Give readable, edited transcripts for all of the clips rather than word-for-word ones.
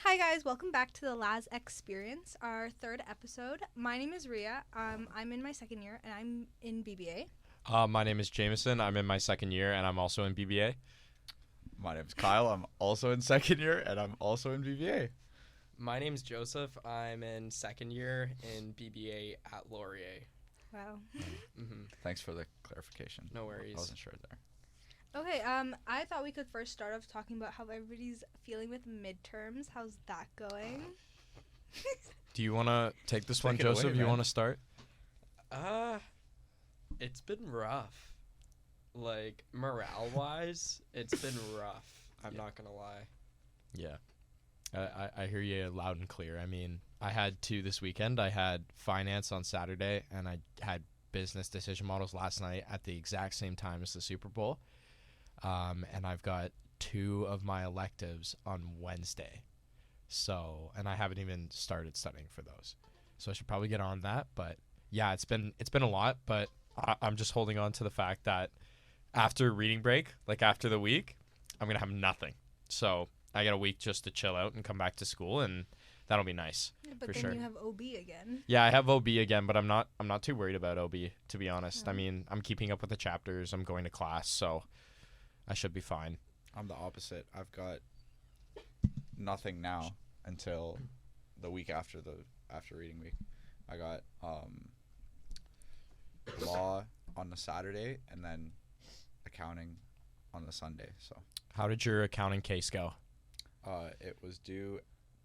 Hi guys, welcome back to the Laz Xperience, our third episode. My name is Ria. I'm in my second year and I'm in BBA. My name is Jameson. I'm in my second year, and I'm also in BBA. My name's Kyle. I'm also in second year, and I'm also in BBA. My name's Joseph. I'm in second year in BBA at Laurier. Wow. Thanks for the clarification. No worries. I wasn't sure there. Okay, I thought we could first start off talking about how everybody's feeling with midterms. How's that going? Do you want to take this one, Take it away, Joseph? You man. want to start? It's been rough. Like, morale-wise, it's been rough. I'm not gonna lie. Yeah. I hear you loud and clear. I mean, I had two this weekend. I had finance on Saturday, and I had business decision models last night at the exact same time as the Super Bowl. And I've got two of my electives on Wednesday. So, and I haven't even started studying for those. So I should probably get on that. But yeah, it's been a lot. But I'm just holding on to the fact that after reading break, like after the week, I'm gonna have nothing. So I got a week just to chill out and come back to school, and that'll be nice. Yeah, but For then sure. you have OB again. Yeah, I have OB again, but I'm not too worried about OB, to be honest. Yeah. I mean, I'm keeping up with the chapters. I'm going to class, so I should be fine. I'm the opposite. I've got nothing now until the week after reading week. I got law on the Saturday and then accounting on the Sunday. So How did your accounting case go? it was due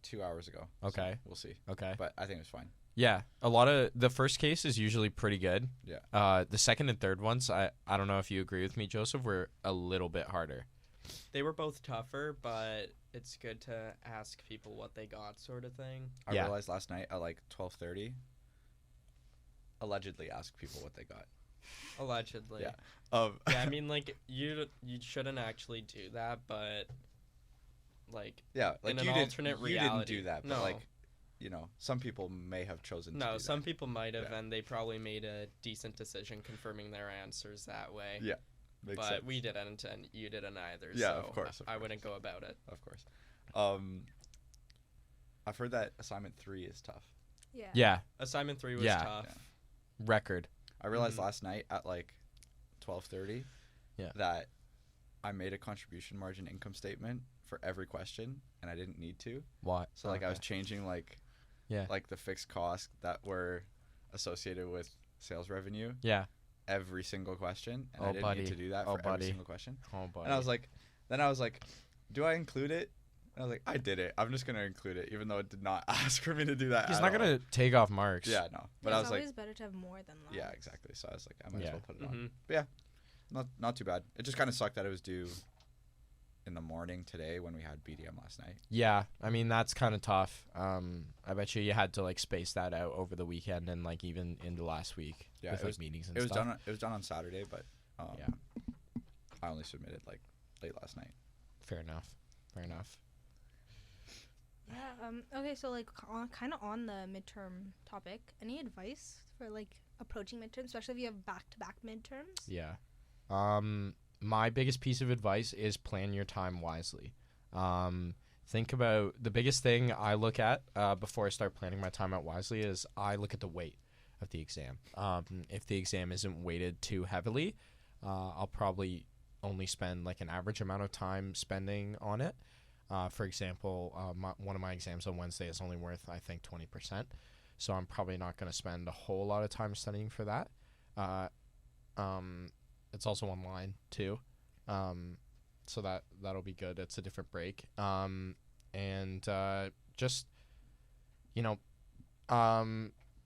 2 hours ago. Okay. So we'll see. Okay. But I think it was fine. Yeah, a lot of the first case is usually pretty good. Yeah. The second and third ones, I don't know if you agree with me, Joseph, were a little bit harder. They were both tougher, but it's good to ask people what they got, sort of thing. I Yeah. realized last night at like 12:30. Allegedly ask people what they got. Allegedly. Yeah. Yeah, I mean, like, you shouldn't actually do that, but, like, Yeah, like in an you alternate you reality. didn't do that, but No. like, some people may have chosen to no, do some that. people might have, Yeah. and they probably made a decent decision confirming their answers that way. Yeah, makes But sense. we didn't, and you didn't either. Yeah, so of course, I wouldn't go about it. Of course. I've heard that assignment 3 is tough. Yeah. Yeah, Assignment 3 was Yeah. tough. Yeah. record. I realized Mhm. last night at like 12:30 Yeah. that I made a contribution margin income statement for every question, and I didn't need to. What? So like I was changing Yeah. like the fixed costs that were associated with sales revenue Yeah. every single question, and Oh, I didn't buddy. need to do that Oh, for buddy. every single question. Oh, buddy. And I was like, do I include it? And I was like, I did it. I'm just gonna include it, even though it did not ask for me to do that. he's at not all. gonna take off marks. Yeah, no. But It's I was like, always better to have more than less. yeah, exactly. So I was like, I might Yeah. as well put it on. Mhm. But yeah, not too bad. It just kind of sucked that it was due in the morning today when we had BDM last night. Yeah, I mean that's kind of tough. I bet you had to like space that out over the weekend and like even into last week Yeah, with it like was- meetings and It was stuff. done on Saturday, but Yeah. I only submitted like late last night. Fair enough. Fair enough. Yeah. Okay, so like kind of on the midterm topic, any advice for like approaching midterms, especially if you have back-to-back midterms? Yeah. My biggest piece of advice is plan your time wisely. Think about the biggest thing I look at before I start planning my time out wisely is I look at the weight of the exam. If the exam isn't weighted too heavily, I'll probably only spend like an average amount of time spending on it. For example, one of my exams on Wednesday is only worth, I think, 20%. So I'm probably not going to spend a whole lot of time studying for that. It's also online too, so that'll be good. It's a different break, and just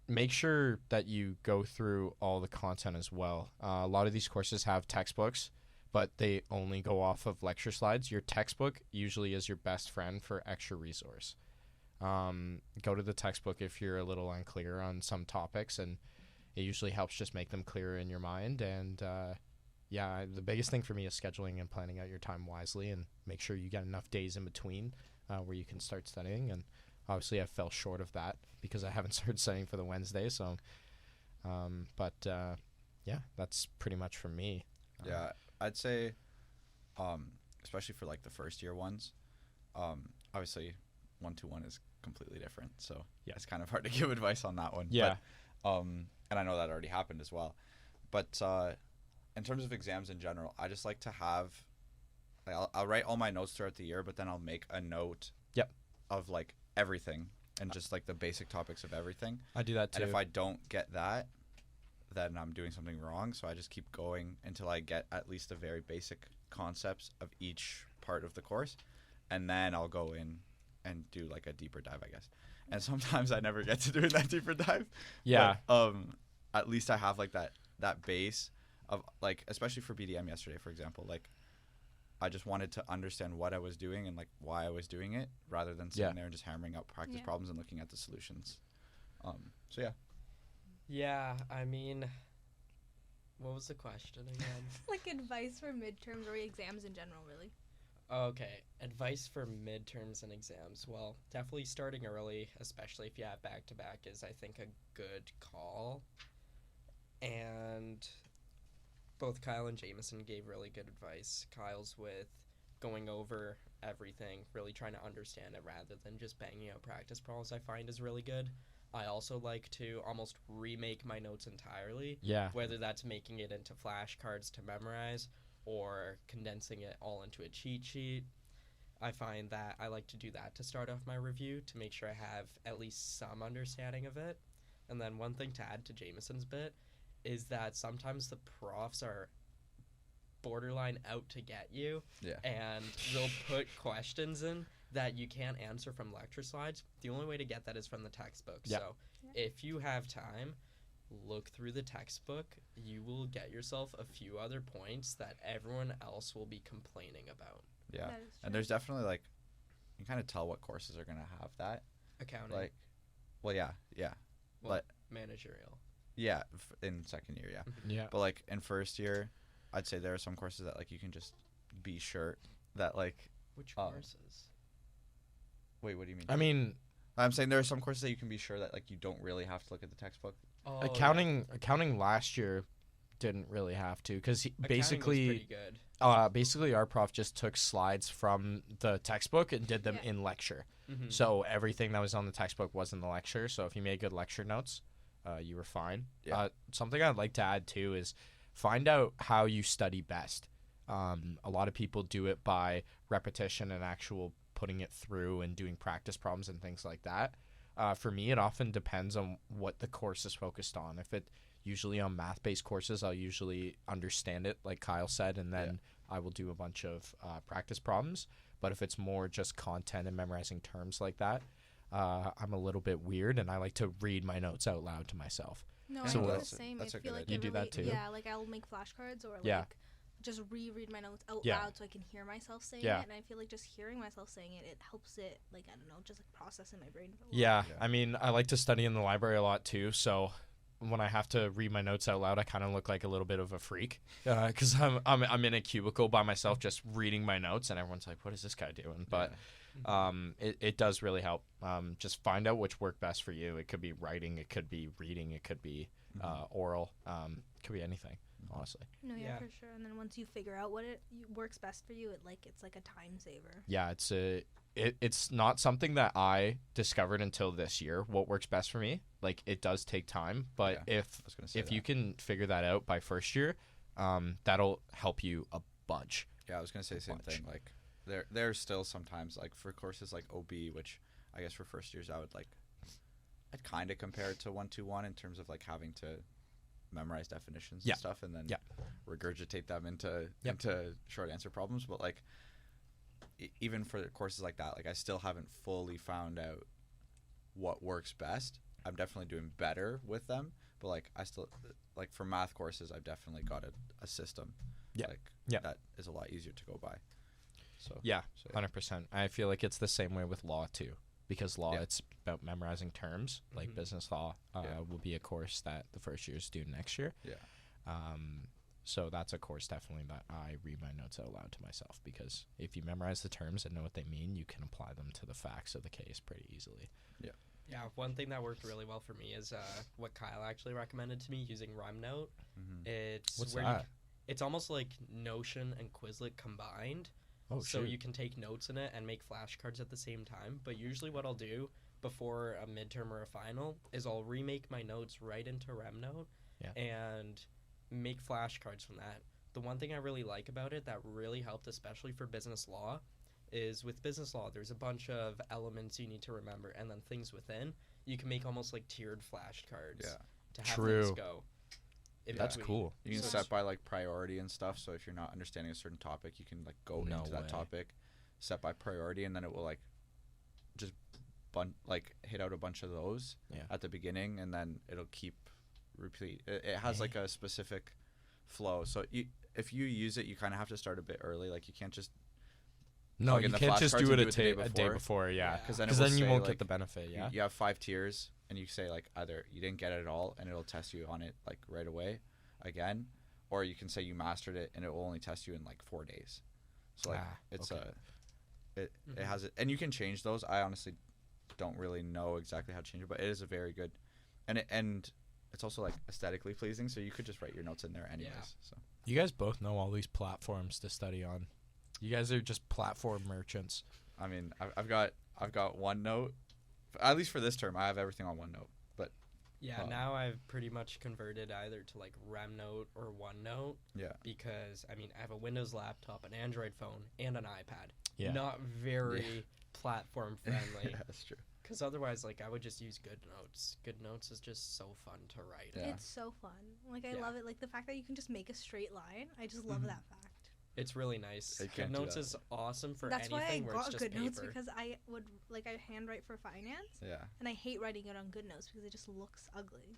make sure that you go through all the content as well. A lot of these courses have textbooks, but they only go off of lecture slides. Your textbook usually is your best friend for extra resource. Go to the textbook if you're a little unclear on some topics, and it usually helps just make them clearer in your mind. And yeah, the biggest thing for me is scheduling and planning out your time wisely, and make sure you get enough days in between where you can start studying. And obviously, I fell short of that because I haven't started studying for the Wednesday. So, yeah, that's pretty much for me. Yeah, I'd say, especially for like the first year ones, obviously 1-to-1 is completely different. So Yeah. it's kind of hard to give advice on that one. Yeah. But, and I know that already happened as well. But in terms of exams in general, I just like to have, like, I'll write all my notes throughout the year, but then I'll make a note Yep. of like everything and just like the basic topics of everything. I do that too. And if I don't get that, then I'm doing something wrong. So I just keep going until I get at least the very basic concepts of each part of the course. And then I'll go in and do like a deeper dive, I guess. And sometimes I never get to do that deeper dive. Yeah. But, at least I have like that base of like, especially for BDM yesterday, for example, like I just wanted to understand what I was doing and like why I was doing it rather than sitting there and just hammering out practice problems and looking at the solutions. So yeah. Yeah, I mean, what was the question again? Like advice for midterms or exams in general, really. Okay, advice for midterms and exams. Well, definitely starting early, especially if you have back-to-back, is I think a good call. And both Kyle and Jameson gave really good advice. Kyle's with going over everything, really trying to understand it rather than just banging out practice problems, I find is really good. I also like to almost remake my notes entirely. Yeah. Whether that's making it into flashcards to memorize or condensing it all into a cheat sheet. I find that I like to do that to start off my review to make sure I have at least some understanding of it. And then one thing to add to Jameson's bit is that sometimes the profs are borderline out to get you. Yeah. And they'll put questions in that you can't answer from lecture slides. The only way to get that is from the textbook. Yeah. So if you have time, look through the textbook. You will get yourself a few other points that everyone else will be complaining about. Yeah. That is And true. there's definitely like, you kind of tell what courses are going to have that. Accounting, Like, well, yeah. well, but- managerial. Yeah. In second year. Yeah. Yeah. But like in first year, I'd say there are some courses that like you can just be sure that like, Which Oh. courses? wait, what do you mean? I mean, I'm saying there are some courses that you can be sure that like you don't really have to look at the textbook. Oh, accounting last year didn't really have to because Accounting was basically pretty good. basically our prof just took slides from the textbook and did them Yeah. in lecture. Mm-hmm. So everything that was on the textbook was in the lecture. So if you made good lecture notes, you were fine. Yeah. Something I'd like to add too is find out how you study best. A lot of people do it by repetition and actual putting it through and doing practice problems and things like that. For me, it often depends on what the course is focused on. If it usually on math-based courses, I'll usually understand it, like Kyle said, and then I will do a bunch of practice problems. But if it's more just content and memorizing terms like that, I'm a little bit weird, and I like to read my notes out loud to myself. No, So I do that's the same. that's I a feel good like idea. it You do that really- too? Yeah, like I'll make flashcards or Yeah. like just reread my notes out Yeah. loud so I can hear myself saying Yeah. it. And I feel like just hearing myself saying it, it helps it, like, I don't know, just like process in my brain. For a while. Yeah, Yeah. I mean, I like to study in the library a lot too, so when I have to read my notes out loud, I kind of look like a little bit of a freak because I'm in a cubicle by myself just reading my notes, and everyone's like, "What is this guy doing?" But it does really help. Just find out which work best for you. It could be writing, it could be reading, it could be oral, it could be anything. Honestly, No, yeah, Yeah. for sure. And then once you figure out what works best for you, it's like a time saver. yeah, it's not something that I discovered until this year. What works best for me, like it does take time, but Yeah, if I was gonna say you can figure that out by first year, that'll help you a bunch. Yeah, I was gonna say the same bunch. thing. Like there's still sometimes like for courses like OB, which I guess for first years I'd kind of compare it to 1-to-1 in terms of like having to memorize definitions Yeah. and stuff and then Yeah. regurgitate them into Yep. into short answer problems. But like even for courses like that, like I still haven't fully found out what works best. I'm definitely doing better with them, but like I still like for math courses, I've definitely got a system. Yeah. Like Yeah. that is a lot easier to go by. So Yeah, so, 100%. I feel like it's the same way with law too, because law Yeah. it's about memorizing terms. Like Mhm. business law Yeah. will be a course that the first years do next year. Yeah. So that's a course definitely that I read my notes out loud to myself, because if you memorize the terms and know what they mean, you can apply them to the facts of the case pretty easily. Yeah, one thing that worked really well for me is what Kyle actually recommended to me using RhymeNote. Mhm. It's What's where that? it's almost like Notion and Quizlet combined, Oh, so shoot. you can take notes in it and make flashcards at the same time. But usually what I'll do before a midterm or a final is I'll remake my notes right into RemNote and make flashcards from that. The one thing I really like about it that really helped, especially for business law, is with business law, there's a bunch of elements you need to remember, and then things within. You can make almost like tiered flashcards to have things go. That's cool. You can So set by like priority and stuff. So if you're not understanding a certain topic, you can like go into that topic, set by priority, and then it will like just hit out a bunch of those at the beginning, and then it'll keep repeat. It has like a specific flow. So if you use it, you kind of have to start a bit early. Like you can't just No, you can't just do it a day before. Because then you won't get the benefit. You have 5 tiers, and you say like either you didn't get it at all, and it'll test you on it like right away, again, or you can say you mastered it, and it will only test you in like 4 days. So like it has it, and you can change those. I honestly don't really know exactly how to change it, but it is a very good, and it's also like aesthetically pleasing. So you could just write your notes in there anyways. Yeah. So you guys both know all these platforms to study on. You guys are just platform merchants. I mean, I've got OneNote. At least for this term, I have everything on OneNote. But now I've pretty much converted either to like RemNote or OneNote. Yeah. Because I mean, I have a Windows laptop, an Android phone, and an iPad. Yeah. Not very platform friendly. Yeah, that's true. Because otherwise, like, I would just use GoodNotes. GoodNotes is just so fun to write. Yeah. It's so fun. Like, I love it. Like, the fact that you can just make a straight line. I just love that fact. It's really nice. You can't do GoodNotes that. is awesome for That's anything why I where it's got just GoodNotes, paper. because I handwrite for finance. Yeah. And I hate writing it on GoodNotes because it just looks ugly.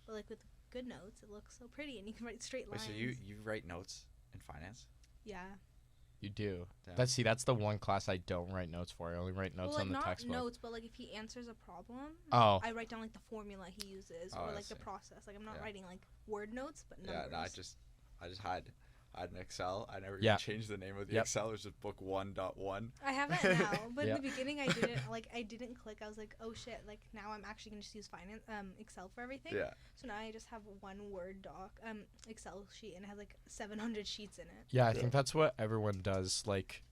But, like, with GoodNotes, it looks so pretty, and you can write straight lines. Wait, so you write notes in finance? Yeah. You do. Damn. That's the one class I don't write notes for. I only write notes like, on the not textbook. notes, but like if he answers a problem, Oh. I write down like the formula he uses or I like the see. process. Like I'm not Yeah. writing like word notes, but numbers. Yeah, no, I just had an Excel. I never Yeah. even changed the name of the Yep. Excel. It was just book 1.1. I have that now, but Yeah. in the beginning I didn't click. I was like, oh shit! Like now I'm actually gonna just use finance Excel for everything. Yeah. So now I just have one Word doc Excel sheet and it has like 700 sheets in it. Yeah, I think that's what everyone does. Like,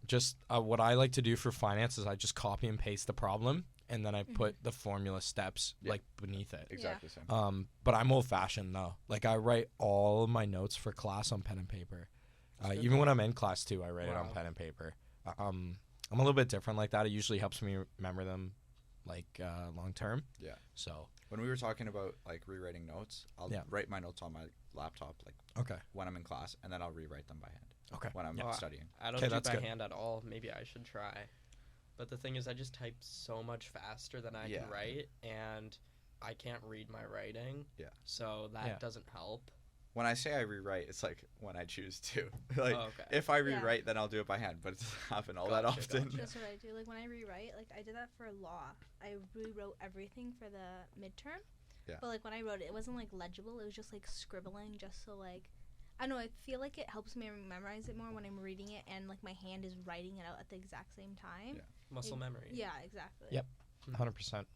just what I like to do for finance is I just copy and paste the problem, and then I put the formula steps like beneath it. Exactly same. But I'm old fashioned though. Like I write all of my notes for class on pen and paper. Even when I'm in class too, I write it on pen and paper. I'm a little bit different like that. It usually helps me remember them like long term. Yeah. So When we were talking about like rewriting notes, I'll write my notes on my laptop like when I'm in class, and then I'll rewrite them by hand. Okay. When I'm studying. I don't do by hand at all. Maybe I should try. But the thing is, I just type so much faster than I can write, and I can't read my writing. Yeah. So that doesn't help. When I say I rewrite, it's like when I choose to. Like okay. if I rewrite, then I'll do it by hand, but it doesn't happen all that often. Gotcha. That's what I do. Like when I rewrite, like I did that for law. I rewrote everything for the midterm. Yeah. But like when I wrote it, it wasn't like legible. It was just like scribbling, just so like I don't know. I feel like it helps me memorize it more when I'm reading it and like my hand is writing it out at the exact same time. Yeah. Muscle memory. Yeah, exactly. Yep. 100%.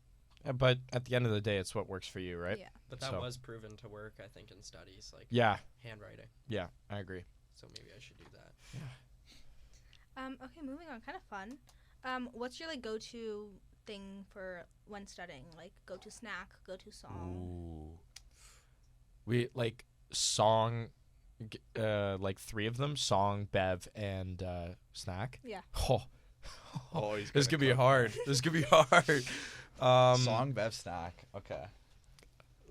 But at the end of the day, it's what works for you, right? Yeah. But that was proven to work, I think, in studies, like handwriting. Yeah, I agree. So maybe I should do that. Okay, moving on. Kind of fun. What's your like go-to thing for when studying? Like go-to snack, go-to song. Ooh. We like song, like 3 of them: song, bev, and snack. Yeah. Oh, this could be hard. This could be hard. Song, bev, snack. Okay.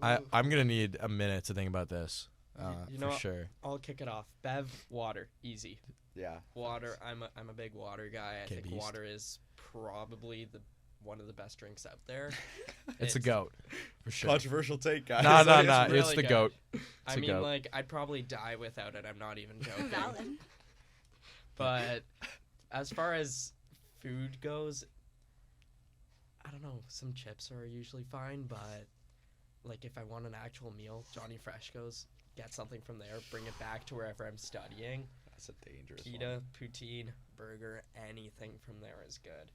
I'm gonna need a minute to think about this. You know for what? sure. I'll kick it off. Bev, water, easy. Yeah. Water. I'm a big water guy. I think beast. water is probably one of the best drinks out there. It's a goat, for sure. Controversial take, guys. No, It's it's really the good. goat. I mean, like, I'd probably die without it. I'm not even joking. Valid. But as far as food goes, I don't know. Some chips are usually fine, but like if I want an actual meal, Johnny Fresh goes, get something from there, bring it back to wherever I'm studying. That's a dangerous Pita, poutine, burger, anything from there is good.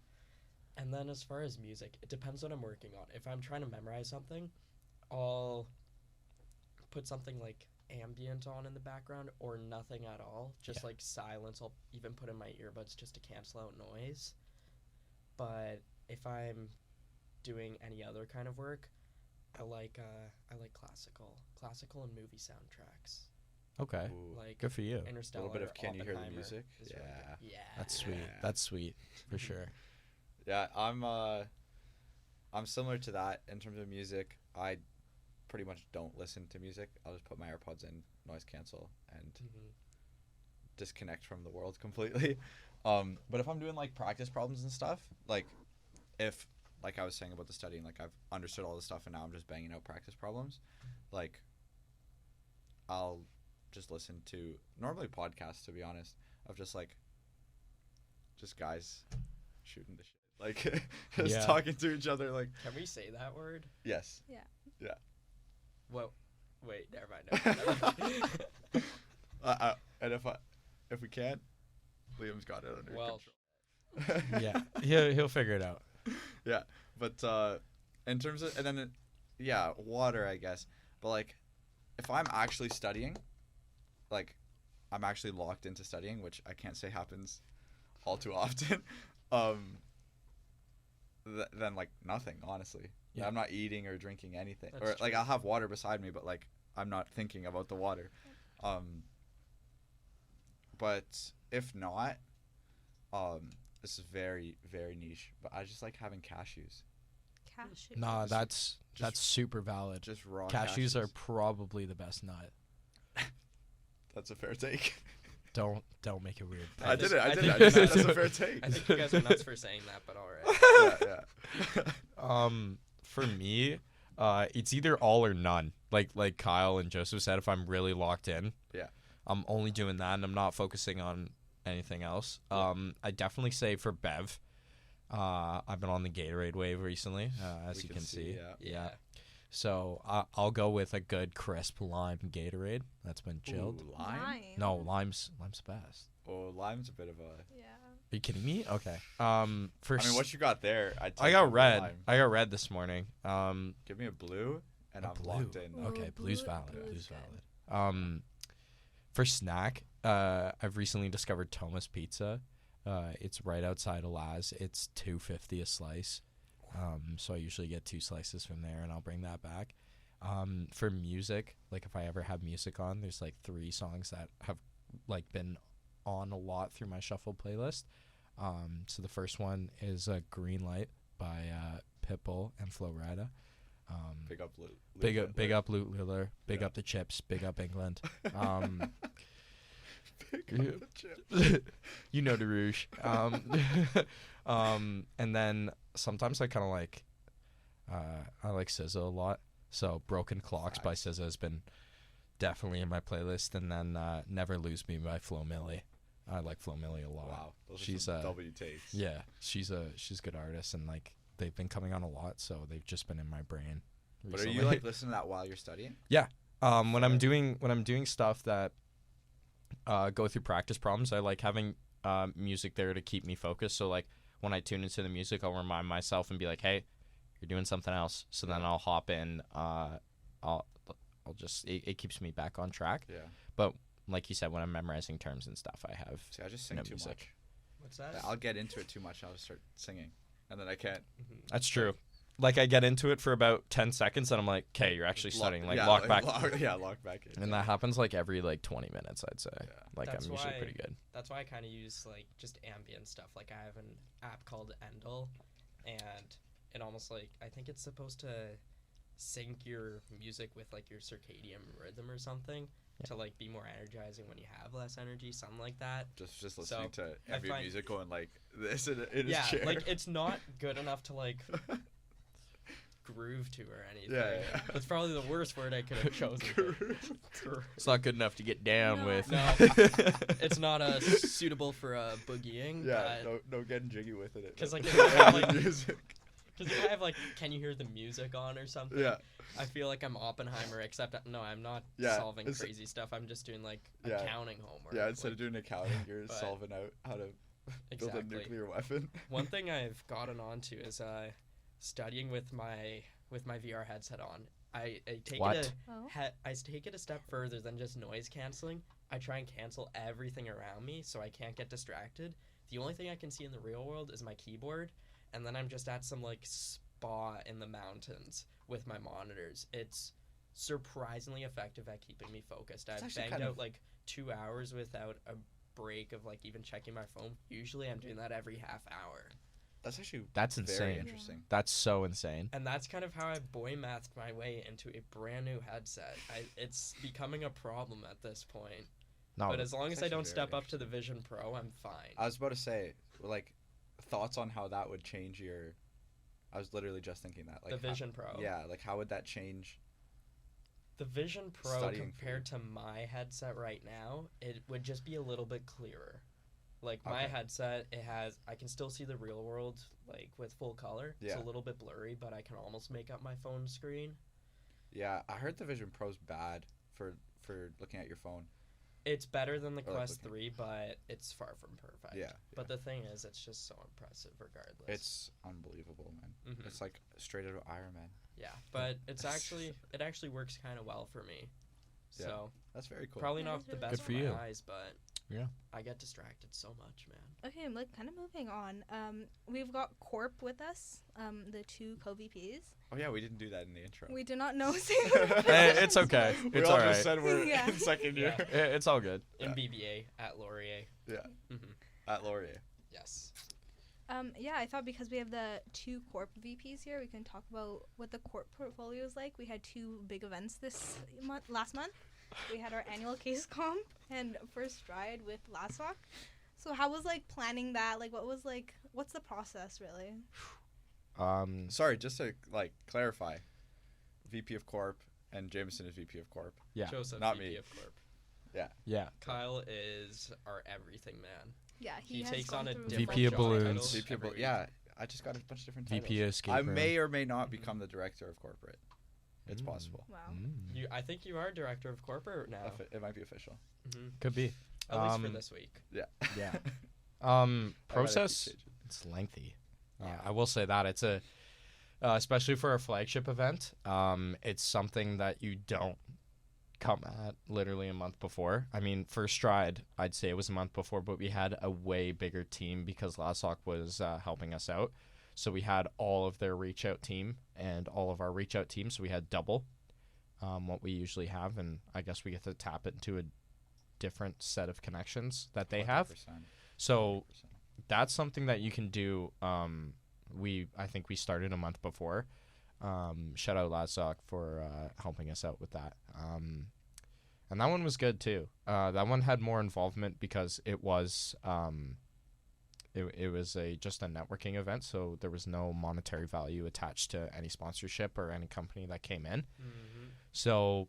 And then as far as music, it depends what I'm working on. If I'm trying to memorize something, I'll put something like ambient on in the background or nothing at all. Just Yeah. like silence. I'll even put in my earbuds just to cancel out noise. But if I'm doing any other kind of work, I like classical and movie soundtracks. Okay. Ooh, Like Good for you. a Interstellar. little bit of Can You Hear the Oppenheimer Music? is Yeah. really good. Yeah. That's sweet. Yeah. That's sweet for sure. Yeah, I'm similar to that in terms of music. I pretty much don't listen to music. I'll just put my AirPods in, noise cancel, and disconnect from the world completely. But if I'm doing like practice problems and stuff, like if like I was saying about the studying, like I've understood all this stuff and now I'm just banging out practice problems, like I'll just listen to normally podcasts, to be honest, of just guys shooting the shit. Like just Yeah. talking to each other like Can we say that word? yes. Well, wait, never mind. And if we can't, Liam's got it under Well, control. Yeah. He'll figure it out. Yeah, but in terms of, and then water, I guess. But like, if I'm actually studying, like, I'm actually locked into studying, which I can't say happens all too often. Then like nothing, honestly. Yeah. I'm not eating or drinking anything, That's or like true. I'll have water beside me, but like I'm not thinking about the water. But if not, this is very, very niche, but I just like having cashews. Cashew. Nah, Just- that's super valid. Just raw Cashews are probably the best nut. That's a fair take. Don't make it weird. I did it. I I think just said you that's guys- a fair take. I think you guys are nuts for saying that, but all right. Yeah. For me, it's either all or none. Like Kyle and Joseph said, if I'm really locked in, Yeah. I'm only doing that and I'm not focusing on anything else. I definitely say for Bev, I've been on the Gatorade wave recently, as We you can can see. see, yeah. So I'll go with a good crisp lime Gatorade that's been chilled. Ooh, lime? No, lime's the best. Oh, lime's a bit of a. Yeah. Are you kidding me? Okay. For I mean, what you got there? I got red. I got red this morning. Give me a blue, and A I'm blue. locked in. Ooh, Okay, blue's blue- valid. blue is Blue's valid. For snack, I've recently discovered Thomas Pizza. It's right outside of Laz. It's $2.50 a slice. So I usually get 2 slices from there, and I'll bring that back. For music, like if I ever have music on, there's like 3 songs that have like been on a lot through my shuffle playlist. So the first one is Green Light by Pitbull and Flo Rida. Big up, Luke. Big up Luke Liller. Big Yeah. up the Chips. Big up England. Big up the chip. You know the rouge. And then sometimes I kind of like I like SZA a lot. So Broken Clocks by Facts. SZA has been definitely in my playlist. And then Never Lose Me by Flo Milli. I like Flo Milli a lot. Wow, those are She's some W takes. Yeah, she's a good artist, and like they've been coming on a lot, so they've just been in my brain. But are recently. you like listening to that while you're studying? When I'm doing stuff that go through practice problems, I like having music there to keep me focused. So like when I tune into the music, I'll remind myself and be like, "Hey, you're doing something else." So then I'll hop in. I'll just it keeps me back on track. Yeah. But like you said, when I'm memorizing terms and stuff, I have See, I just sing no too music. much. What's that? I'll get into it too much. I'll just start singing, and then I can't. That's true. Like I get into it for about 10 seconds, and I'm like, "Okay, you're actually studying." Like lock back. Lock back in. And that happens like every like 20 minutes, I'd say. Yeah. Like That's I'm usually why- pretty good. That's why I kind of use like just ambient stuff. Like I have an app called Endel, and it almost like I think it's supposed to sync your music with like your circadian rhythm or something to like be more energizing when you have less energy, something like that. Just listening to I ambient find- music going like this in his Yeah, chair. like it's not good enough to like groove to or anything. Yeah. That's probably the worst word I could have chosen. Groove. It's not good enough to get down No. with. No. It's not suitable for boogieing. Yeah, but no getting jiggy with it. 'Cause, like, if I have, like- music. Because if I have like, can you hear the music on or something? Yeah, I feel like I'm Oppenheimer, except no, I'm not Yeah, solving it's- crazy stuff. I'm just doing like Yeah. accounting homework. yeah. Instead like, of doing accounting, you're but- solving out how to build a exactly. nuclear weapon. One thing I've gotten onto is studying with my VR headset on, I take What? it Oh. I take it a step further than just noise canceling. I try and cancel everything around me so I can't get distracted. The only thing I can see in the real world is my keyboard, and then I'm just at some like spa in the mountains with my monitors. It's surprisingly effective at keeping me focused. I've actually banged kind out of- like 2 hours without a break of like even checking my phone. Usually I'm doing that every half hour. That's actually That's very insane. interesting. That's so insane. And that's kind of how I boy mathed my way into a brand new headset. It's becoming a problem at this point. No, But as long It's as I don't actually very step up to the Vision Pro, I'm fine. I was about to say, like, thoughts on how that would change your. I was literally just thinking that. Like the Vision Pro. Yeah, like how would that change? The Vision Pro Studying compared to my headset right now, it would just be a little bit clearer. Like my Okay. headset, I can still see the real world like with full color. It's Yeah. a little bit blurry, but I can almost make out my phone screen. Yeah, I heard the Vision Pro's bad for looking at your phone. It's better than the Or, like, Quest looking- 3, but it's far from perfect. Yeah, But the thing is, it's just so impressive regardless. it's unbelievable, man. Mhm. It's like straight out of Iron Man. Yeah, but it actually works kind of well for me. Yeah. So That's very cool. probably That not is the really best Good for for my you. eyes, but Yeah. I get distracted so much, man. Okay, I'm like kind of moving on. We've got Corp with us, the two co-VPs. Oh yeah, we didn't do that in the intro. We do not know. It's okay. We It's all all just right. said we're Yeah. in second year. Yeah. It's all good. In Yeah. BBA at Laurier. Yeah. Mhm. At Laurier. Yes. Yeah, I thought because we have the two Corp VPs here, we can talk about what the Corp portfolio is like. We had two big events last month. We had our annual case comp and first stride with Laz. So how was like planning that? Like what's the process really? Sorry, just to like clarify, VP of Corp and Jameson is VP of Corp. Yeah. Joseph, Not VP me. of Corp. Yeah. Kyle is our everything man. Yeah, He has takes gone on a through different VP of job balloons. titles VP of every week. yeah, I just got a bunch of different titles. VP escape I room. may or may not become the director of corporate. It's Mm. possible. Wow. I think you are director of corporate now. It might be official. Hmm. Could be. At least for Um, this week. Yeah. Yeah. I might have to Process. change it. It's lengthy. Yeah. I will say that it's especially for our flagship event. It's something that you don't come at literally a month before. I mean, for Stride, I'd say it was a month before, but we had a way bigger team because Lasok was helping us out. So we had all of their reach out team and all of our reach out teams. So we had double what we usually have, and I guess we get to tap into a different set of connections that they have. 100%. So that's something that you can do. I think we started a month before. Shout out Lazok for helping us out with that. And that one was good too. That one had more involvement because it was just a networking event, so there was no monetary value attached to any sponsorship or any company that came in. Mm-hmm. So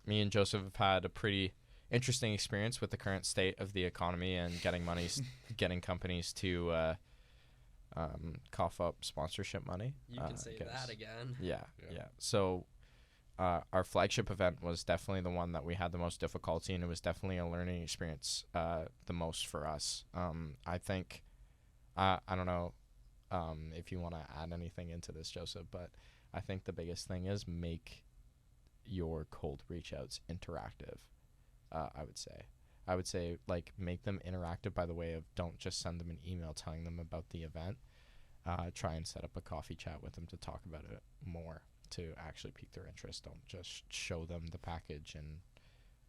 me and Joseph have had a pretty interesting experience with the current state of the economy and getting companies to cough up sponsorship money. You I can say guess. that again. Yeah. Yeah. So our flagship event was definitely the one that we had the most difficulty, and it was definitely a learning experience the most for us. I think, I don't know if you want to add anything into this, Joseph, but I think the biggest thing is make your cold reach outs interactive. I would say like make them interactive by the way of don't just send them an email telling them about the event. Try and set up a coffee chat with them to talk about it more, to actually pique their interest. Don't just show them the package and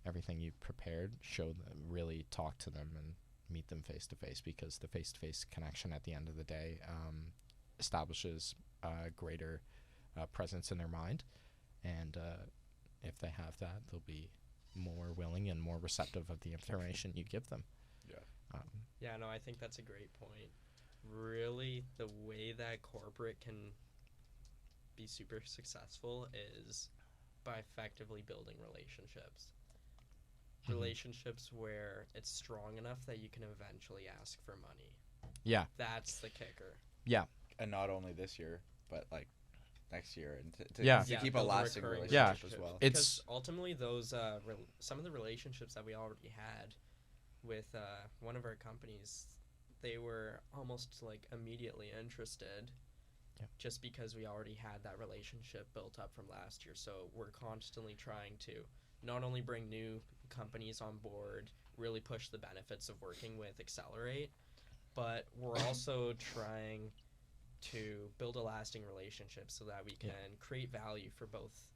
everything you've prepared. Show them, really talk to them and meet them face to face, because the face to face connection at the end of the day establishes greater presence in their mind, and if they have that, they'll be more willing and more receptive of the information you give them. Yeah. Yeah, no, I think that's a great point. Really, the way that corporate can be super successful is by effectively building relationships. Mhm. Relationships where it's strong enough that you can eventually ask for money. Yeah. That's the kicker. And not only this year, but like next year, and to Yeah. to keep a build lasting recurring relationship Yeah. as well. It's- Because ultimately those some of the relationships that we already had with one of our companies, they were almost like immediately interested, just because we already had that relationship built up from last year. So we're constantly trying to not only bring new companies on board, really push the benefits of working with Xperience, but we're also trying to build a lasting relationship so that we can create value for both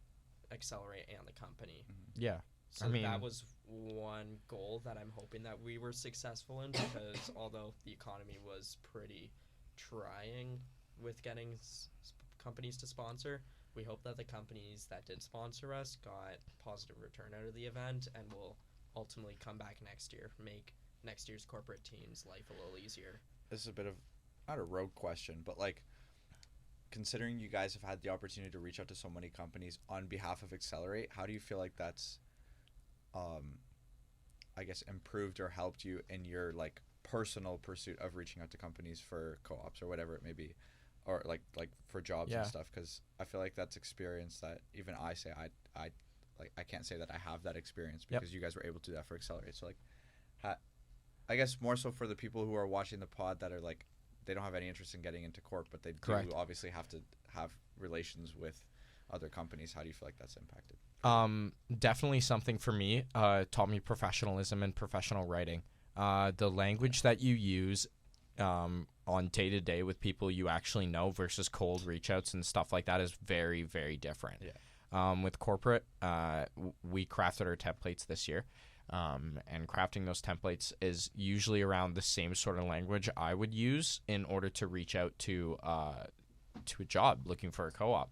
Xperience and the company. Yeah. So I mean, that was one goal that I'm hoping that we were successful in, because although the economy was pretty trying with getting companies to sponsor, we hope that the companies that did sponsor us got positive return out of the event and will ultimately come back next year, make next year's corporate team's life a little easier. This is a bit of, not a rogue question, but like, considering you guys have had the opportunity to reach out to so many companies on behalf of Xperience, how do you feel like that's I guess improved or helped you in your like personal pursuit of reaching out to companies for co-ops or whatever it may be, or like for jobs and stuff? Because I feel like that's experience that even I say I like I can't say that I have that experience because you guys were able to do that for Xperience. So like, I guess more so for the people who are watching the pod that are like, they don't have any interest in getting into corp, but they do obviously have to have relations with other companies. How do you feel like that's impacted? Definitely something for me. Taught me professionalism and professional writing. The language that you use on day to day with people you actually know versus cold reach outs and stuff like that is very, very different. With corporate, we crafted our templates this year. And crafting those templates is usually around the same sort of language I would use in order to reach out to a job looking for a co-op.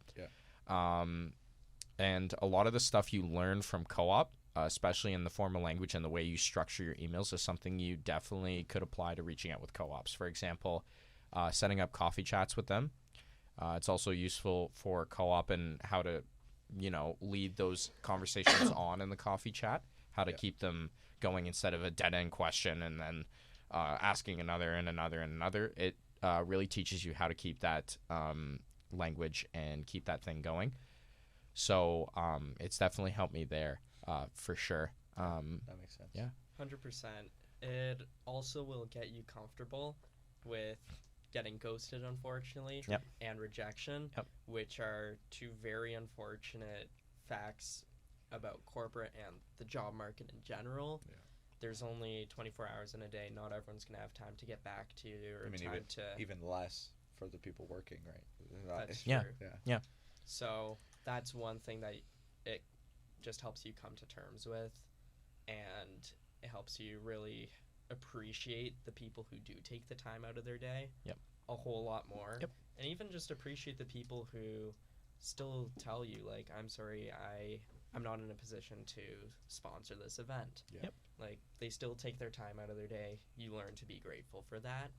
And a lot of the stuff you learn from co-op, especially in the formal language and the way you structure your emails, is something you definitely could apply to reaching out with co-ops. For example, setting up coffee chats with them. It's also useful for co-op and how to, lead those conversations on in the coffee chat, how to keep them going instead of a dead-end question and then asking another and another and another. It really teaches you how to keep that language and keep that thing going. So it's definitely helped me there for sure. That makes sense. Yeah. 100%. It also will get you comfortable with getting ghosted, unfortunately, and rejection, which are two very unfortunate facts about corporate and the job market in general. There's only 24 hours in a day. Not everyone's going to have time to get back to you or even less for the people working, right? That's true. Yeah. So that's one thing that it just helps you come to terms with, and it helps you really appreciate the people who do take the time out of their day a whole lot more. And even just appreciate the people who still tell you, like, I'm sorry, I'm not in a position to sponsor this event. Like, they still take their time out of their day. You learn to be grateful for that.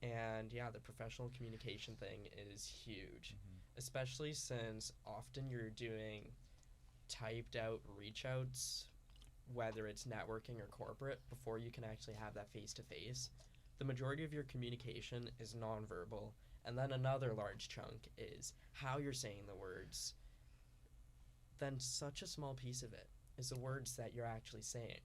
And the professional communication thing is huge, especially since often you're doing typed out reach outs, whether it's networking or corporate, before you can actually have that face to face. The majority of your communication is nonverbal, and then another large chunk is how you're saying the words. Then such a small piece of it is the words that you're actually saying.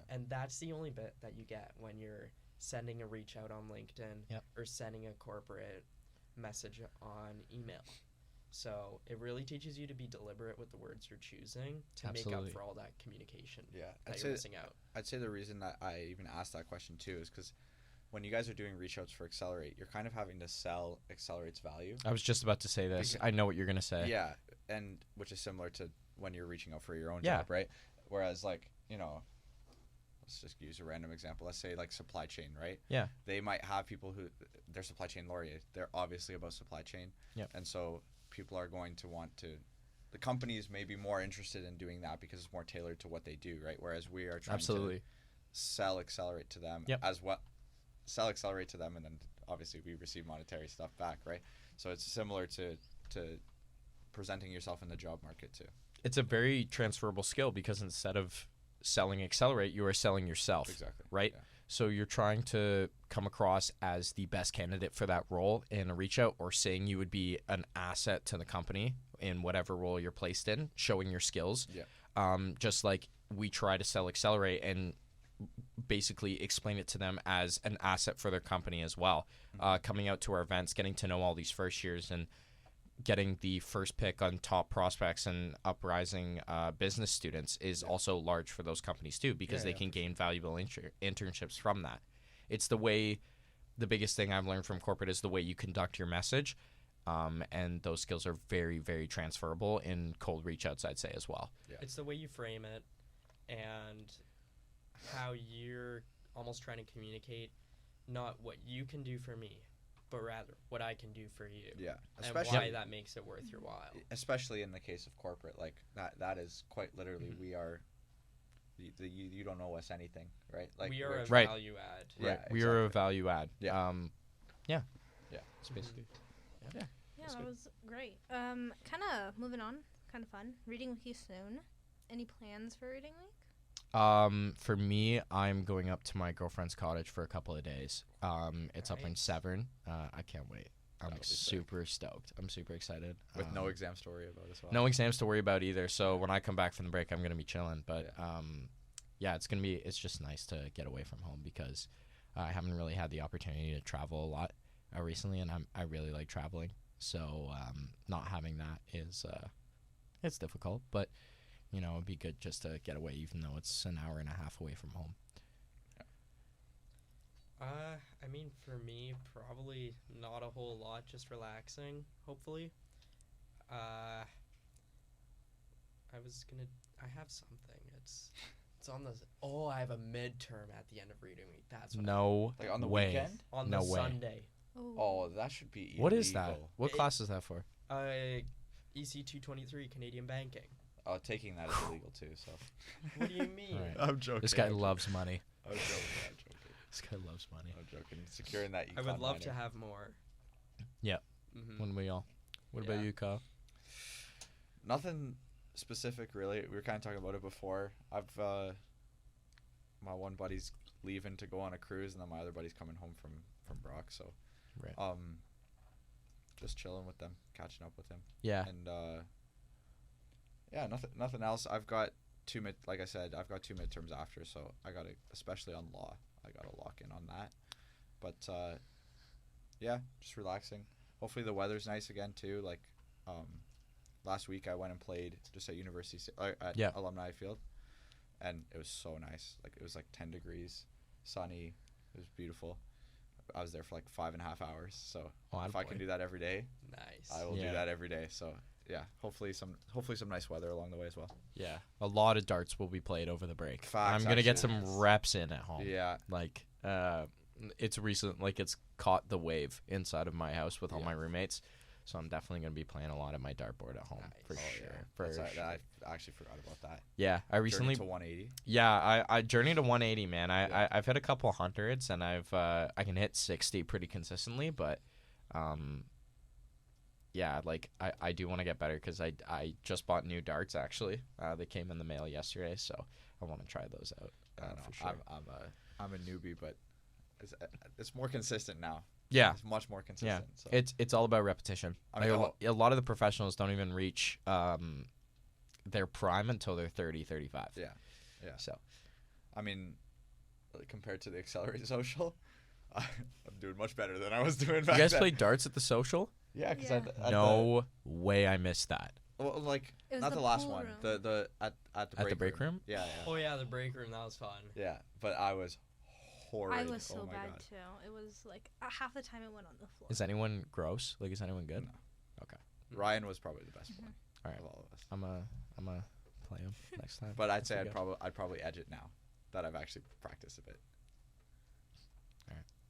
And that's the only bit that you get when you're sending a reach out on LinkedIn or sending a corporate message on email. So it really teaches you to be deliberate with the words you're choosing to make up for all that communication that you're missing out. I'd say the reason that I even asked that question too is because when you guys are doing reach outs for Xperience, you're kind of having to sell Xperience's valью. I was just about to say this. I know what you're going to say. Yeah, and which is similar to when you're reaching out for your own job, right? Whereas, like, let's just use a random example. Let's say, like, supply chain, right? They might have people who, they're supply chain laureate. They're obviously about supply chain. And so people are going to want to, the companies may be more interested in doing that because it's more tailored to what they do, right? Whereas we are trying to sell Xperience to them as well. Sell Xperience to them, and then obviously we receive monetary stuff back, right? So it's similar to presenting yourself in the job market too. It's a very transferable skill because instead of selling Xperience, you are selling yourself. Exactly. Right? Yeah. So you're trying to come across as the best candidate for that role in a reach out, or saying you would be an asset to the company in whatever role you're placed in, showing your skills. Just like we try to sell Xperience, and basically explain it to them as an asset for their company as well. Coming out to our events, getting to know all these first years, and getting the first pick on top prospects and uprising business students is also large for those companies too, because they can gain valuable internships from that. It's the biggest thing I've learned from corporate is the way you conduct your message. And those skills are very, very transferable in cold reach outs, I'd say, as well. Yeah. It's the way you frame it and how you're almost trying to communicate not what you can do for me, but rather what I can do for you. Yeah. And Especially why that makes it worth your while. especially in the case of corporate, like that is quite literally we are. You don't owe us anything, right? Like we are a Right. value add. Yeah, Right. We are a value add. Yeah. Yeah. Yeah. It's basically. Yeah, That's that good. was great. Kind of moving on, kind of fun. Reading with you soon. Any plans for reading week? For me, I'm going up to my girlfriend's cottage for a couple of days. It's up in Nice. Severn. I can't wait. I'm That'll be sick. super stoked. I'm super excited. with no exams to worry about as well. No exams to worry about either. So when I come back from the break, I'm gonna be chilling. But yeah, it's just nice to get away from home because I haven't really had the opportunity to travel a lot recently, and I really like traveling. So not having that is it's difficult, but it'd be good just to get away, even though it's an hour and a half away from home. I mean, for me, probably not a whole lot, just relaxing, hopefully. I have something. It's on the, I have a midterm at the end of reading week. That's what No Like on the way. weekend. on No the way. Sunday. Oh, that should be illegal. What is that? What It- class is that for? EC 223, Canadian Banking. Oh, taking that is illegal too. So. What do you mean? Right. I'm joking. This guy loves money. I'm joking. This guy loves money. I'm joking. Securing that. I would econ love to minor. have more. Yeah. Mm-hmm. When we all. What about Yeah. you, Kyle? Nothing specific really. We were kind of talking about it before. I've my one buddy's leaving to go on a cruise, and then my other buddy's coming home from Brock. So, Right. just chilling with them, catching up with him, Yeah. and yeah, nothing else. I've got like I said, I've got 2 midterms after, so I got to, especially on law, I got to lock in on that. But yeah, just relaxing. Hopefully the weather's nice again too. Like last week I went and played just at at Yeah. Alumni Field, and it was so nice. Like it was like 10 degrees, sunny. It was beautiful. I was there for like 5.5 hours. So if I can do that every day, Nice. I will Yeah. do that every day. So yeah, hopefully some nice weather along the way as well. Yeah. A lot of darts will be played over the break. Facts, I'm going to get actually. some reps in at home. Yeah, Like, it's recent, like, it's caught the wave inside of my house with all Yeah. my roommates. So I'm definitely going to be playing a lot at my dartboard at home for Nice. sure. yeah. For That's sure. I actually forgot about that. Yeah. I recently, Journey to 180. yeah, I journeyed to 180, man. Yeah. I've hit a couple hundreds, and I can hit 60 pretty consistently, but, yeah, like I do want to get better because I just bought new darts actually. They came in the mail yesterday, so I want to try those out I don't know. for sure. I'm a newbie, but it's more consistent now. Yeah, It's much more consistent. So. it's all about repetition. I mean, Like, a lot of the professionals don't even reach their prime until they're 30, 35. Yeah. So I mean, compared to the accelerated social, I'm doing much better than I was doing you back guys then. played darts at the social? Yeah, because Yeah. No way, I missed that. well, like It was not the the last pool one. room. The at the At the break room? Yeah, Oh yeah, the break room. That was fun. yeah. But I was horrid. I was so oh my bad God. too. It was like half the time it went on the floor. Is anyone gross? Like, is anyone good? No. Okay. Ryan was probably the best one All right. of all of us. I'm a play him next time. But I'd say That's good. I'd probably edge it now that I've actually practiced a bit.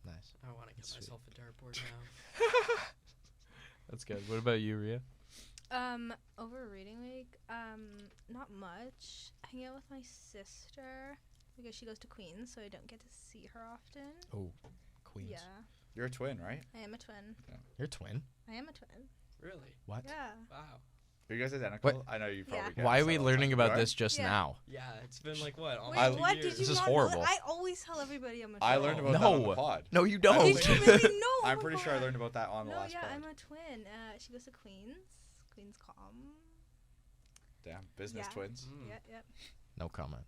Nice. I want to get Sweet. myself a dartboard now. That's good. What about you, Rhea? Over reading week, not much. Hanging out with my sister because she goes to Queens, so I don't get to see her often. Oh, Queens. Yeah, You're a twin, right? I am a twin. You're a twin? I am a twin. Really? What? Yeah. Wow. Are you guys identical? What? I know you probably. Yeah. get Why this are we all the learning time. about You are? this just Yeah. now? Yeah, it's been like what? Wait, Almost 2 what? years. Did you This is not horrible. Know that? I always tell everybody I'm a twin. I learned about that on No. the pod. No, you I don't. don't Did think- you really? No. I'm Oh my pretty sure I God. learned about that on the No, last yeah, pod. I'm a twin. She goes to Queens. Queens Com. Damn, business Yeah. twins. Mm. Yep, yep. No comment.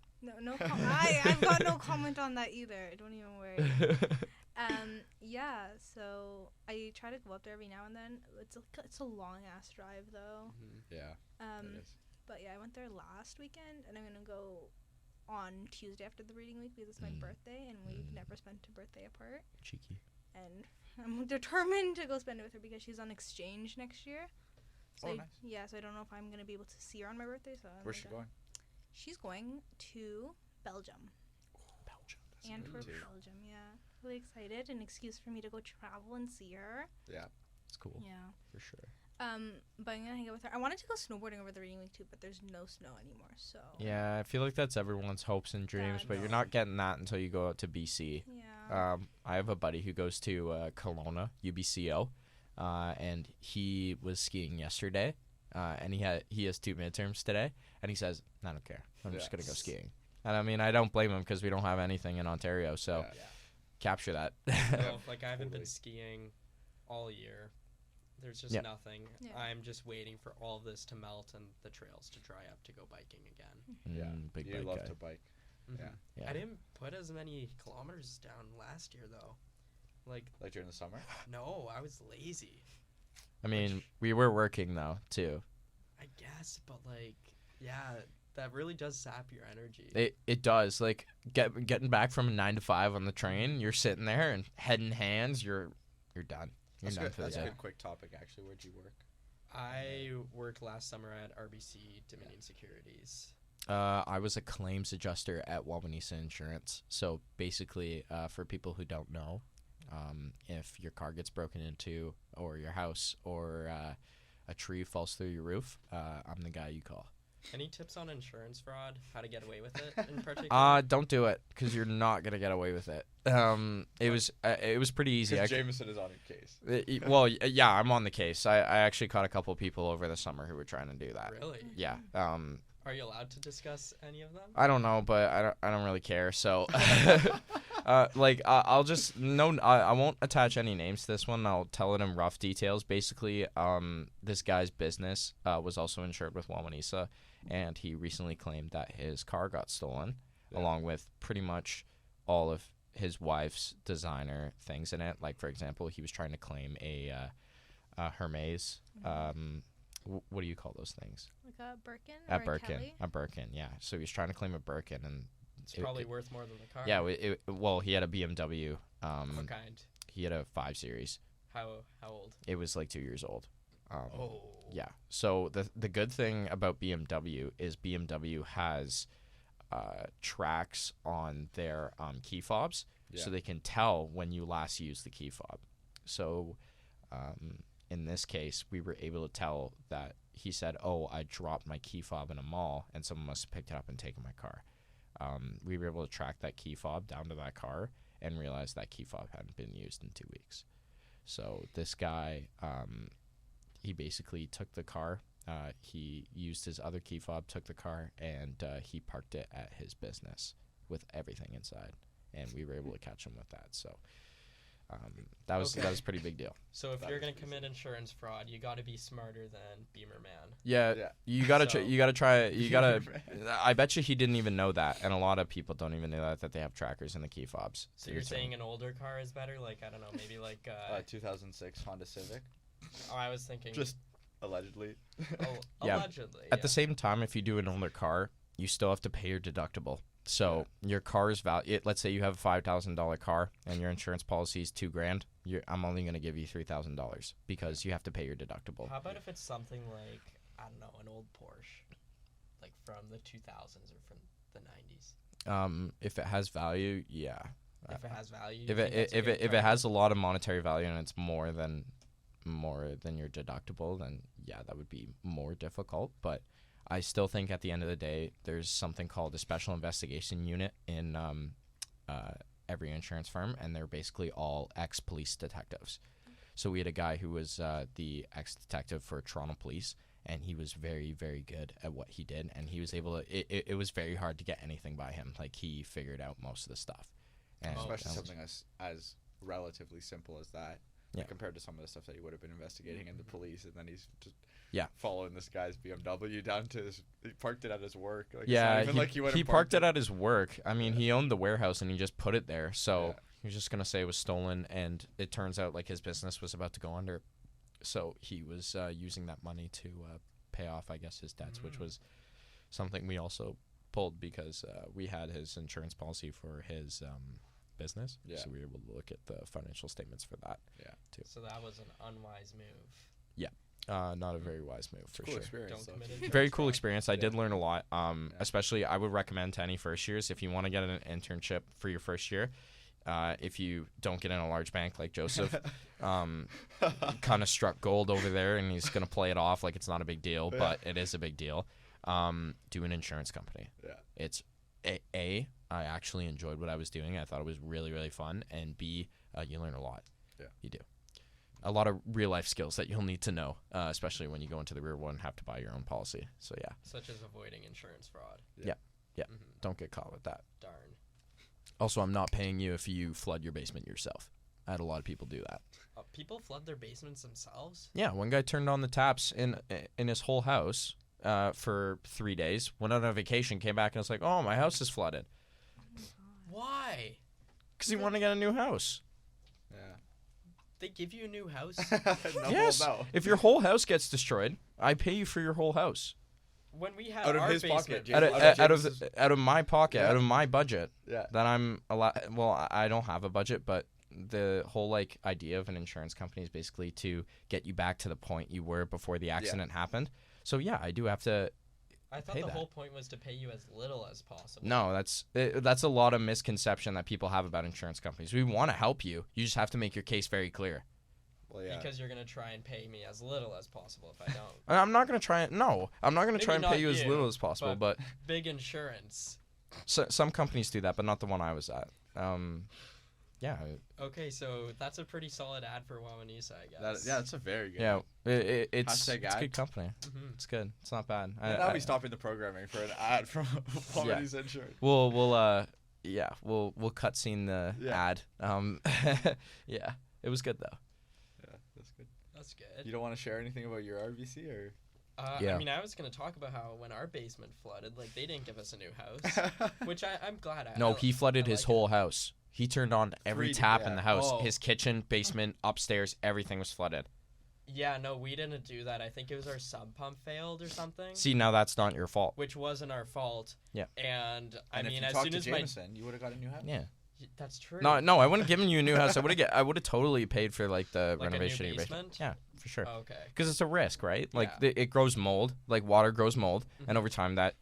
I've got no comment on that either. Don't even worry. Yeah, so I try to go up there every now and then. It's a long ass drive though. Yeah. It is. But yeah, I went there last weekend, and I'm gonna go on Tuesday after the reading week because it's my birthday, and we've never spent a birthday apart. Cheeky. And I'm determined to go spend it with her because she's on exchange next year. So Nice. yeah, so I don't know if I'm gonna be able to see her on my birthday. So Where's she going? She's going to Belgium. Belgium. Antwerp, too. Belgium. Yeah, really excited. An excuse for me to go travel and see her. Yeah. It's cool. Yeah. For sure. But I'm gonna hang out with her. I wanted to go snowboarding over the reading week too, but there's no snow anymore. So Yeah, I feel like that's everyone's hopes and dreams, but you're no. not getting that until you go out to BC. yeah. I have a buddy who goes to Kelowna, UBCO, and he was skiing yesterday, and he has 2 midterms today, and he says, I don't care. I'm just going to go Yes. skiing. And I mean, I don't blame him because we don't have anything in Ontario, so Yeah. capture that. Well, like I haven't Totally. been skiing all year. There's just Yeah. nothing. Yeah. I'm just waiting for all of this to melt and the trails to dry up to go biking again. Yeah. Big You bike love guy. to bike. Yeah. Yeah. I didn't put as many kilometers down last year though. Like Like during the summer? no, I was lazy. I mean, we were working though too. I guess, but like yeah, that really does sap your energy. It does. Like getting back from a 9 to 5 on the train, you're sitting there and head in hands, you're done. You're That's done good. for the That's a day. good quick topic, actually. Where'd you work? I worked last summer at RBC Dominion Securities. I was a claims adjuster at Wabanesa Insurance. So basically, for people who don't know, if your car gets broken into, or your house, or a tree falls through your roof, I'm the guy you call. Any tips on insurance fraud? How to get away with it in particular? Don't do it because you're not gonna get away with it. It was pretty easy. Because Jameson is on your case. Yeah, I'm on the case. I actually caught a couple people over the summer who were trying to do that. Really? Yeah. Are you allowed to discuss any of them? I don't know, but I don't really care. So, I'll just no. I won't attach any names to this one. I'll tell it in rough details. Basically, this guy's business was also insured with Wabanesa, and he recently claimed that his car got stolen, along with pretty much all of his wife's designer things in it. Like for example, he was trying to claim a Hermes. What do you call those things? Like a Birkin A or Birkin. Kelly? A Birkin, yeah. So he was trying to claim a Birkin, and It's probably worth more than the car. yeah, well, he had a BMW. What kind? He had a 5 Series. How old? It was like 2 years old. Oh. Yeah. So the good thing about BMW is BMW has tracks on their key fobs, so they can tell when you last used the key fob. So in this case, we were able to tell that he said, "Oh, I dropped my key fob in a mall, and someone must have picked it up and taken my car." We were able to track that key fob down to that car and realize that key fob hadn't been used in 2 weeks. So this guy, he basically took the car. He used his other key fob, took the car, and he parked it at his business with everything inside. And we were able to catch him with that. So that was a pretty big deal. So if That you're is gonna pretty commit insurance fraud, you got to be smarter than Beamer Man. Yeah, Yeah. you gotta So- you gotta try it. You gotta. I bet you he didn't even know that, and a lot of people don't even know that they have trackers in the key fobs. So you're saying an older car is better? Like I don't know, maybe like 2006 Honda Civic. I was thinking Just allegedly. Yeah. allegedly. At the same time, if you do an older car, you still have to pay your deductible. So your car's value. Let's say you have a $5,000 car and your insurance policy is $2,000. I'm only going to give you $3,000 because you have to pay your deductible. How about if it's something like I don't know, an old Porsche, like from the 2000s or from the 90s? If it has value, yeah. If it has value. you If think that's a it good if price? it has a lot of monetary value and it's more than your deductible, then yeah, that would be more difficult. But I still think at the end of the day, there's something called a special investigation unit in every insurance firm, and they're basically all ex-police detectives. So we had a guy who was the ex-detective for Toronto Police, and he was very, very good at what he did, and he was able to. It was very hard to get anything by him. Like he figured out most of the stuff. And Especially that was- something as relatively simple as that. Yeah. Compared to some of the stuff that he would have been investigating in the police, and then he's just following this guy's BMW down to he parked it at his work. Like, Yeah, it's not even like he parked it at his work. I mean, he owned the warehouse and he just put it there. So he was just going to say it was stolen, and it turns out like his business was about to go under. So he was using that money to pay off, I guess, his debts, which was something we also pulled because we had his insurance policy for his business. Yeah. So we were able to look at the financial statements for that. Yeah. Too. So that was an unwise move. Not a very wise move for cool sure. experience. Don't though. commit it. Very cool experience. I Yeah. did learn a lot. Especially I would recommend to any first years if you want to get an internship for your first year. If you don't get in a large bank like Joseph, kind of struck gold over there, and he's gonna play it off like it's not a big deal, but it is a big deal. Do an insurance company. Yeah. It's I actually enjoyed what I was doing. I thought it was really, really fun, and B, you learn a lot. Yeah. You do. A lot of real life skills that you'll need to know, especially when you go into the real world and have to buy your own policy. So yeah, Such as avoiding insurance fraud. Yeah. Mm-hmm. don't get caught with that. Darn. Also, I'm not paying you if you flood your basement yourself. I had a lot of people do that. People flood their basements themselves? Yeah, one guy turned on the taps in his whole house for 3 days. Went on a vacation, came back, and was like, "Oh, my house is flooded." Why? Because he wanted to get a new house. Yeah. They give you a new house? No, Yes. well, no. If your whole house gets destroyed, I pay you for your whole house. When we had Out of our his basement, pocket, Out of my pocket, Yeah. out of my budget. Yeah. That I'm allowed. Well, I don't have a budget, but the whole like idea of an insurance company is basically to get you back to the point you were before the accident happened. So yeah, I do have to. I thought pay the that. whole point was to pay you as little as possible. No, that's a lot of misconception that people have about insurance companies. We want to help you. You just have to make your case very clear. Well, yeah. Because you're going to try and pay me as little as possible if I don't. I'm not gonna try. No, I'm not gonna Maybe try and pay not you as you, little as possible. But Big insurance. some companies do that, but not the one I was at. Yeah, Okay, so that's a pretty solid ad for Wawanesa, I guess. That's a very good. yeah. It's Hashtag it's ad. good company. Mhm. It's good. It's not bad. I'll be stopping the programming for an ad from Poverty's Insurance. We'll cutscene the ad. Yeah, it was good though. Yeah, that's good. That's good. You don't want to share anything about your RVC or? Yeah. I mean, I was going to talk about how when our basement flooded, like, they didn't give us a new house, which I'm glad. No, he flooded I his like whole house. He turned on every 3D, tap in yeah. the house. Oh. His kitchen, basement, upstairs, everything was flooded. Yeah, no, we didn't do that. I think it was our sub pump failed or something, See, now that's not your fault. which wasn't our fault. Yeah. And I And mean, if you as talked soon to as Jameson, you would have got a new house. Yeah. that's true. No, I wouldn't have given you a new house. I would have totally paid for like the Like a new renovation of your basement. basement? Yeah, for sure. Oh, okay. Because it's a risk, right? Like Yeah. it grows mold. Like water grows mold, Mhm. and over time that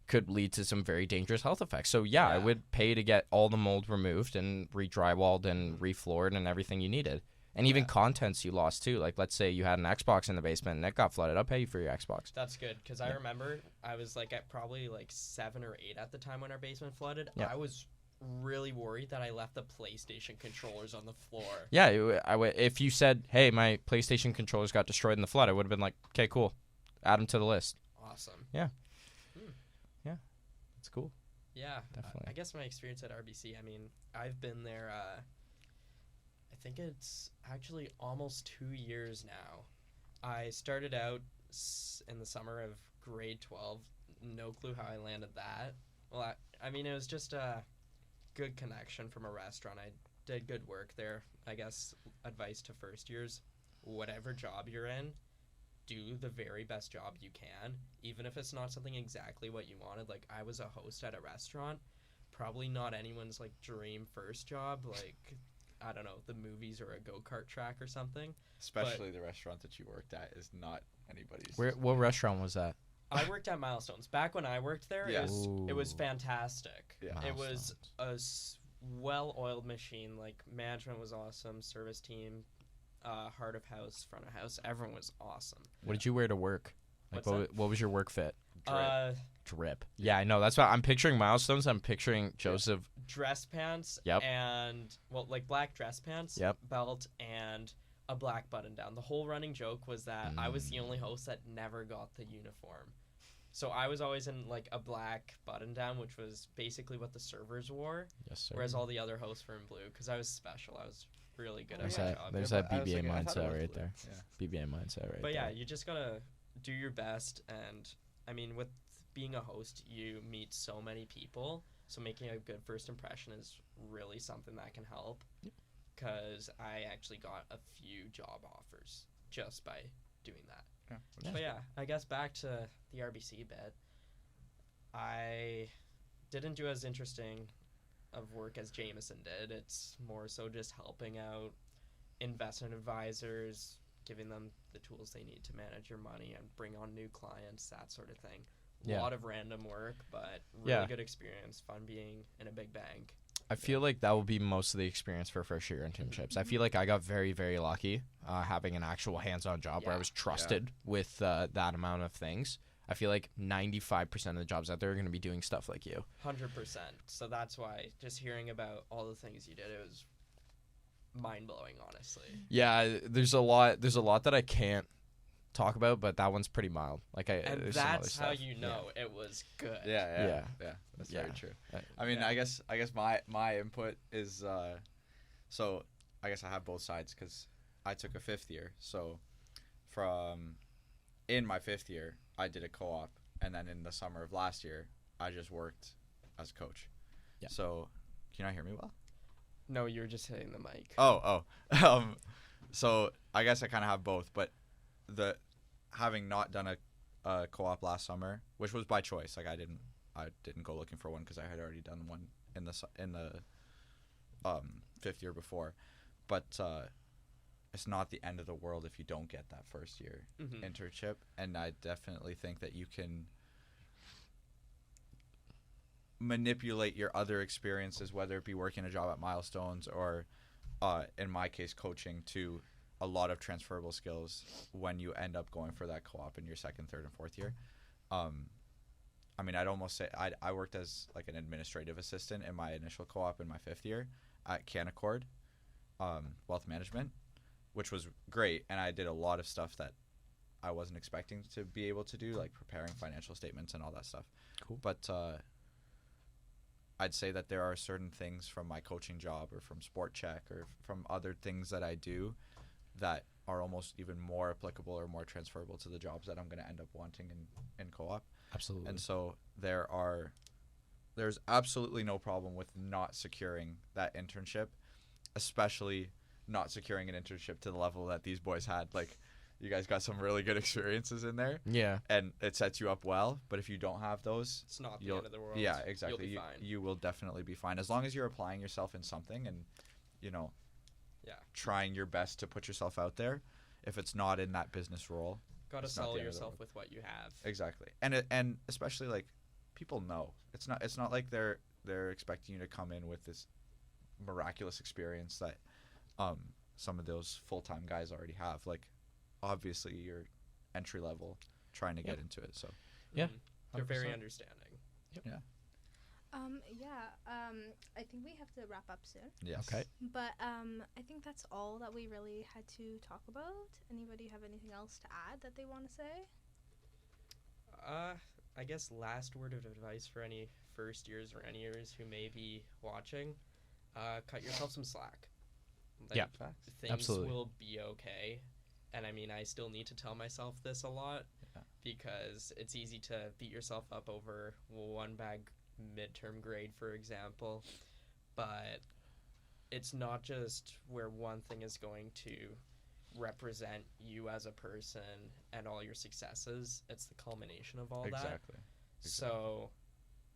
could lead to some very dangerous health effects. So yeah, I Yeah. would pay to get all the mold removed and re-drywalled and re-floored and everything you needed. And even Yeah. contents you lost too. Like let's say you had an Xbox in the basement and it got flooded. I'll pay you for your Xbox. That's good because I remember I was like at probably like 7 or 8 at the time when our basement flooded. Yeah. I was really worried that I left the PlayStation controllers on the floor. Yeah, if you said, "Hey, my PlayStation controllers got destroyed in the flood," I would have been like, "Okay, cool, add them to the list." Awesome. It's cool. Yeah, Definitely. I guess my experience at RBC, I mean, I've been there, I think it's actually almost 2 years now. I started out in the summer of grade 12. No clue how I landed that. Well, I mean, it was just a good connection from a restaurant. I did good work there. I guess advice to first years, whatever job you're in, do the very best job you can, even if it's not something exactly what you wanted. Like, I was a host at a restaurant, probably not anyone's like dream first job, like I don't know, the movies or a go-kart track or something. Especially the restaurant that you worked at is not anybody's. What restaurant was that? I worked at Milestones. Back when I worked there, Yeah. it was Ooh. fantastic. Yeah. It was a well-oiled machine. Like, management was awesome, service team, heart of house, front of house, everyone was awesome. What did you wear to work? Like What's what was your work fit? Drip. Yeah, I know. That's why I'm picturing Milestones. I'm picturing Joseph. Dress pants. Yep. And like black dress pants. Yep. Belt and a black button down. The whole running joke was that I was the only host that never got the uniform. So I was always in like a black button down, which was basically what the servers wore, Yes, sir. whereas all the other hosts were in blue because I was special. I was really good There's at my that, job. there's Yeah, that but I was BBA thinking- I thought it mindset was right blue. there. Yeah. BBA mindset right But there. yeah, you just gotta do your best, and I mean, with being a host, you meet so many people, so making a good first impression is really something that can help. Because I actually got a few job offers just by doing that. Yeah. But yeah, I guess back to the RBC bit. I didn't do as interesting of work as Jameson did. It's more so just helping out investment advisors, giving them the tools they need to manage your money and bring on new clients, that sort of thing. A Yeah. lot of random work, but really Yeah. good experience, fun being in a big bank. I feel like that will be most of the experience for first year internships. I feel like I got very, very lucky having an actual hands-on job where I Yeah. was trusted with that amount of things. I feel like 95% of the jobs out there are going to be doing stuff like you. 100%. So that's why just hearing about all the things you did, it was mind-blowing, honestly. Yeah, there's a lot that I can't talk about, but that one's pretty mild. Like And there's some other that's how stuff. you know it was good. Yeah. That's Yeah. very true. Uh, I mean, yeah. I guess my input is so I guess I have both sides because I took a 5th year. So from in my 5th year, I did a co-op, and then in the summer of last year, I just worked as a coach. Yeah. So can you not hear me well? No, you were just hitting the mic. Oh. So I guess I kind of have both, but having not done a co-op last summer, which was by choice. Like I didn't go looking for one because I had already done one in the 5th year before, but it's not the end of the world if you don't get that first year Mm-hmm. internship, and I definitely think that you can manipulate your other experiences, whether it be working a job at Milestones or in my case coaching, to a lot of transferable skills when you end up going for that co-op in your 2nd, 3rd, and 4th year. I mean, I'd almost say I worked as like an administrative assistant in my initial co-op in my 5th year at Canaccord Wealth Management, which was great, and I did a lot of stuff that I wasn't expecting to be able to do, like preparing financial statements and all that stuff. Cool. But I'd say that there are certain things from my coaching job or from Sport Check or from other things that I do that are almost even more applicable or more transferable to the jobs that I'm going to end up wanting in co-op. Absolutely. And so there's absolutely no problem with not securing that internship, especially not securing an internship to the level that these boys had. Like, you guys got some really good experiences in there, Yeah. and it sets you up well. But if you don't have those, It's not the you'll- end of the world. yeah, exactly. You'll be fine. You will definitely be fine as long as you're applying yourself in something and, Yeah. trying your best to put yourself out there. If it's not in that business role, Gotta It's not sell the end of the yourself world. with what you have. exactly. And especially like people know it's not like they're expecting you to come in with this miraculous experience that some of those full-time guys already have. Like, obviously you're entry level trying to get into it. So Yeah. Mhm. They're very 100%. understanding. I think we have to wrap up soon. yes. Okay. But I think that's all that we really had to talk about. Anybody have anything else to add that they want to say? I guess last word of advice for any first years or any years who may be watching, cut yourself some slack. Like, Yeah. things Absolutely. will be okay. And I mean, I still need to tell myself this a lot Yeah. because it's easy to beat yourself up over one bad midterm grade, for example. But it's not just where one thing is going to represent you as a person and all your successes. It's the culmination of all that. Exactly. So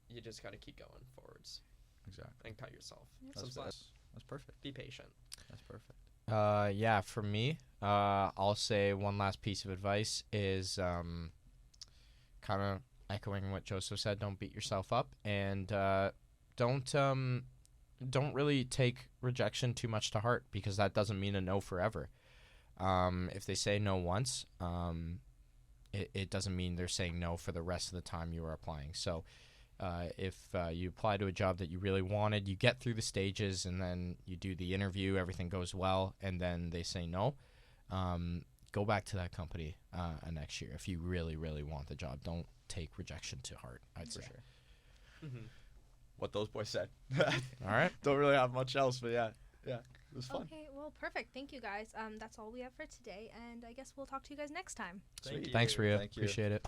you just got to keep going forwards Exactly. and cut yourself some That's, slack. that's perfect. Be patient. That's perfect. Yeah, for me, I'll say one last piece of advice is kind of echoing what Joseph said. Don't beat yourself up, and don't really take rejection too much to heart, because that doesn't mean a no forever. If they say no once, it doesn't mean they're saying no for the rest of the time you are applying. So if you apply to a job that you really wanted, you get through the stages, and then you do the interview, everything goes well, and then they say no, go back to that company next year if you really, really want the job. Don't take rejection to heart, I'd say. Mm-hmm. What those boys said. All right. Don't really have much else, but yeah. It was fun. Okay, well, perfect. Thank you guys. That's all we have for today, and I guess we'll talk to you guys next time. Thank you. Thanks, Ria. Thank you. Appreciate it.